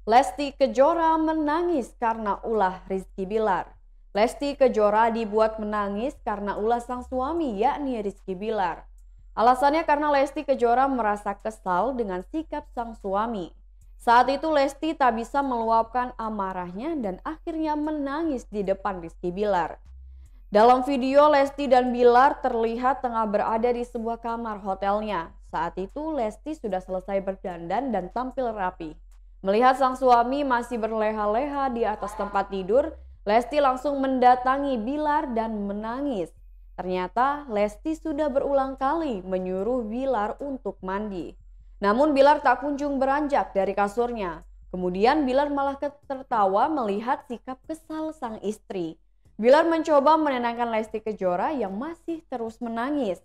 Lesti Kejora menangis karena ulah Rizky Bilar. Lesti Kejora dibuat menangis karena ulah sang suami yakni Rizky Bilar. Alasannya karena Lesti Kejora merasa kesal dengan sikap sang suami. Saat itu Lesti tak bisa meluapkan amarahnya dan akhirnya menangis di depan Rizky Bilar. Dalam video, Lesti dan Bilar terlihat tengah berada di sebuah kamar hotelnya. Saat itu Lesti sudah selesai berdandan dan tampil rapi. Melihat sang suami masih berleha-leha di atas tempat tidur, Lesti langsung mendatangi Bilar dan menangis. Ternyata Lesti sudah berulang kali menyuruh Bilar untuk mandi. Namun Bilar tak kunjung beranjak dari kasurnya. Kemudian Bilar malah tertawa melihat sikap kesal sang istri. Bilar mencoba menenangkan Lesti Kejora yang masih terus menangis.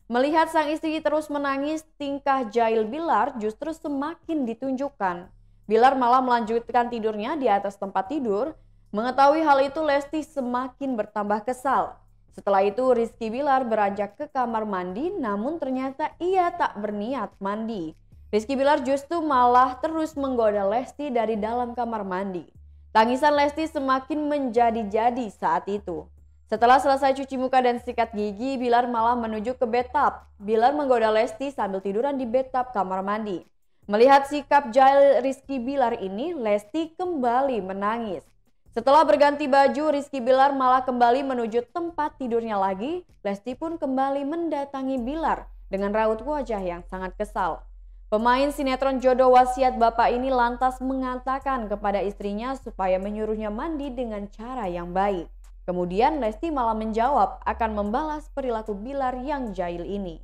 Melihat sang istri terus menangis, tingkah jahil Bilar justru semakin ditunjukkan. Bilar malah melanjutkan tidurnya di atas tempat tidur. Mengetahui hal itu, Lesti semakin bertambah kesal. Setelah itu Rizky Bilar beranjak ke kamar mandi, namun ternyata ia tak berniat mandi. Rizky Bilar justru malah terus menggoda Lesti dari dalam kamar mandi. Tangisan Lesti semakin menjadi-jadi saat itu. Setelah selesai cuci muka dan sikat gigi, Bilar malah menuju ke bathtub. Bilar menggoda Lesti sambil tiduran di bathtub kamar mandi. Melihat sikap jahil Rizky Bilar ini, Lesti kembali menangis. Setelah berganti baju, Rizky Bilar malah kembali menuju tempat tidurnya lagi. Lesti pun kembali mendatangi Bilar dengan raut wajah yang sangat kesal. Pemain sinetron Jodoh Wasiat Bapak ini lantas mengatakan kepada istrinya supaya menyuruhnya mandi dengan cara yang baik. Kemudian Lesti malah menjawab akan membalas perilaku Bilar yang jahil ini.